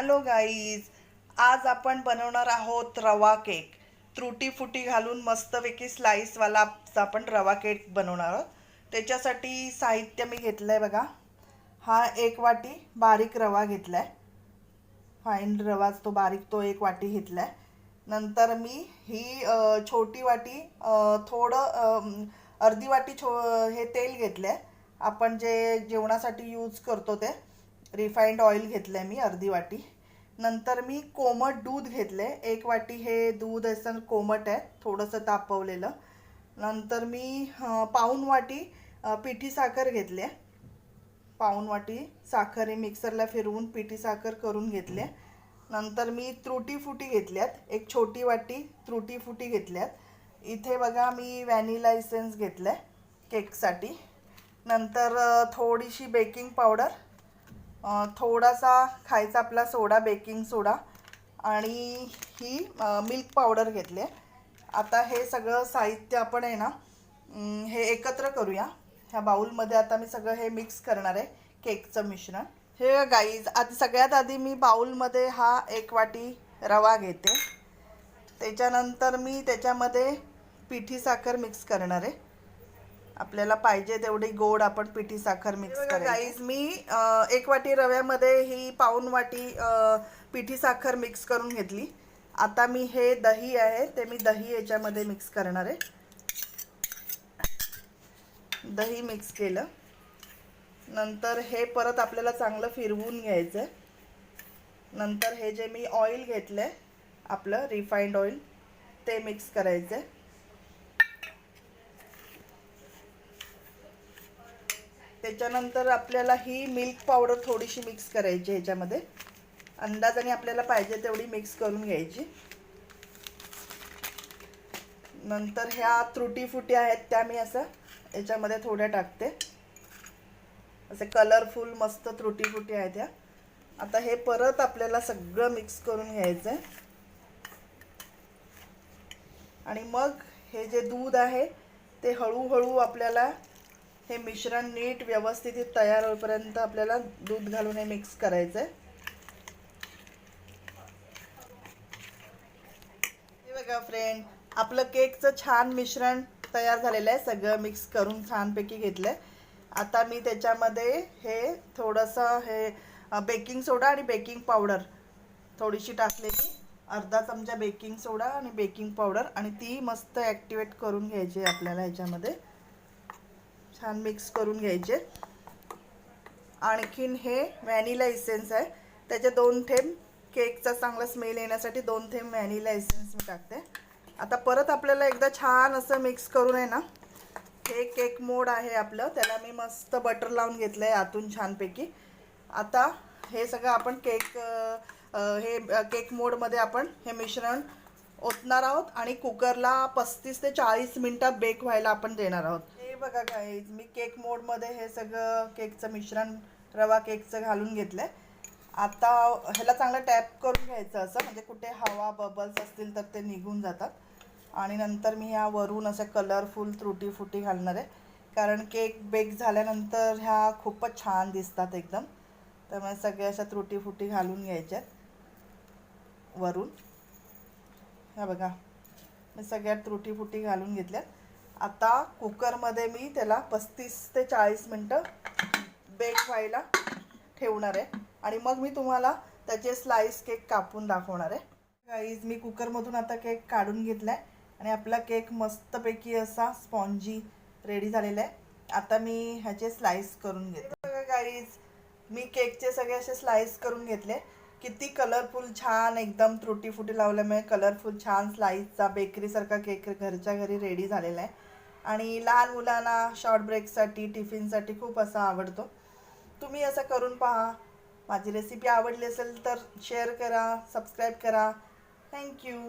Hello guys, आज आपण बनवणार आहोत रवा केक. त्रुटी फुटी घालून मस्तपैकी स्लाइसवाला आपण रवा केक बनवणार आहोत. त्याच्यासाठी साहित्य मी घेतलंय बघा. हा 1 वाटी बारीक रवा घेतलाय, फाईन रवा तो बारीक, तो 1 वाटी घेतलाय. नंतर मी ही छोटी वाटी थोडं अर्धी वाटी हे तेल घेतलंय, आपण जे जेवणासाठी यूज करतो ते रिफाइंड ऑइल घेतलंय मी अर्धी वाटी. नंतर मी कोमट दूध घेतले 1 वाटी. हे दूध असं कोमट आहे, थोडंसं तापवलेलं. नंतर मी पाऊण वाटी पिठी साखर घेतली. पाऊण वाटी साखर ही मिक्सरला फिरवून पिठी साखर करून घेतली. नंतर मी त्रुटी फुटी घेतल्यात, 1 छोटी वाटी त्रुटी फुटी घेतल्यात. इथे बघा मी व्हॅनिला इसेन्स घेतलाय केकसाठी. नंतर थोडीशी बेकिंग पावडर, थोडासा खायचा आपला सोडा, बेकिंग सोडा, आणि ही मिल्क पावडर घेतली. आता हे सगळं साहित्य आपण आहे ना हे एकत्र करूया. ह्या बाउलमध्ये आता मी सगळं हे मिक्स करणार आहे केकचं मिश्रण. हे गाईज, आता सगळ्यात आधी मी बाउलमध्ये हा 1 वाटी रवा घेते. त्याच्यानंतर मी त्याच्यामध्ये पिठी साखर मिक्स करणार आहे. आपल्याला पाहिजे तेवढी गोड आपण पिठी साखर मिक्स करायची. गाईज, मी 1 वाटी रव्यामध्ये ही पाऊण वाटी पिठी साखर मिक्स करून घेतली. आता मी हे दही आहे ते मी दही याच्यामध्ये मिक्स करणार आहे. दही मिक्स केलं नंतर हे परत आपल्याला चांगलं फिरवून घ्यायचं. नंतर हे जे मी ऑइल घेतलंय आपलं रिफाइंड ऑइल ते मिक्स करायचं. त्याच्यानंतर आपल्याला ही मिल्क पावडर थोडीशी मिक्स करायची ह्याच्यामध्ये. अंदाजाने आपल्याला पाहिजे तेवढी मिक्स करून घ्यायची. नंतर ह्या त्रुटी फुटी आहेत त्या मी असं याच्यामध्ये थोड्या टाकते. असे कलरफुल मस्त त्रुटी फुटी आहेत ह्या. आता हे परत आपल्याला सगळं मिक्स करून घ्यायचं आणि मग हे जे दूध आहे ते हळूहळू आपल्याला हे मिश्रण नीट व्यवस्थित तयार होईपर्यंत आपल्याला दूध घालून हे मिक्स करायचंय. हे बघा फ्रेंड, आपलं केकचं छान मिश्रण तयार झालेलं आहे. सगळं मिक्स करून छानपैकी घेतलंय. आता मी त्याच्यामध्ये हे थोडंसं हे बेकिंग सोडा आणि बेकिंग पावडर थोडीशी टाकलेली, अर्धा चमचा बेकिंग सोडा आणि बेकिंग पावडर, आणि ती मस्त ॲक्टिवेट करून घ्यायची आपल्याला ह्याच्यामध्ये. छान मिक्स करून घ्यायचे. आणखीन हे व्हॅनिला इसेन्स आहे, त्याचे 2 थेंब केकचा चांगला स्मेल येण्यासाठी 2 थेंब व्हॅनिला इसेन्स मी टाकते. आता परत आपल्याला एकदा छान असं मिक्स करून आहे ना, हे केक मोड आहे आपलं, त्याला मी मस्त बटर लावून घेतलं आहे आतून छानपैकी. आता हे सगळं आपण हे केक मोडमध्ये आपण हे मिश्रण ओतणार आहोत आणि कुकरला 35 ते 40 मिनिटं बेक व्हायला आपण देणार आहोत. हे बघा गाईज, मी केक मोडमध्ये हे सगळं केकचं मिश्रण रवा केकचं घालून घेतलंय. आता ह्याला चांगलं टॅप करून घ्यायचं असं, म्हणजे कुठे हवा बबल्स असतील तर ते निघून जातात. आणि नंतर मी ह्या वरून असं कलरफुल त्रुटी फुटी घालणार आहे, कारण केक बेक झाल्यानंतर ह्या खूपच छान दिसतात एकदम. त्यामुळे सगळ्या अशा त्रुटी फुटी घालून घ्यायच्यात वरून. ह्या बघा, मी सगळ्या त्रुटी फुटी घालून घेतल्यात. आता कुकरमध्ये मी त्याला 35 ते 40 मिनिटं बेक व्हायला ठेवणार आहे आणि मग मी तुम्हाला त्याचे स्लाइस केक कापून दाखवणार आहे. गाईज, मी कुकरमधून आता केक काढून घेतला आहे आणि आपला केक मस्तपैकी असा स्पॉन्जी रेडी झालेला आहे. आता मी ह्याचे स्लाइस करून घेते. बघा गाईज, मी केकचे सगळे असे स्लाइस करून घेतले. किती कलरफुल छान एकदम त्रुटी फुटी लावल्यामुळे कलरफुल छान स्लाइसचा बेकरीसारखा केक घरच्या घरी रेडी झालेला आहे. आणि लहान मुलांना शॉर्ट ब्रेकसाठी टिफिनसाठी खूप असा आवडतो. तुम्ही असं करून पहा. माझी रेसिपी आवडली असेल तर शेअर करा, सबस्क्राईब करा. थँक्यू.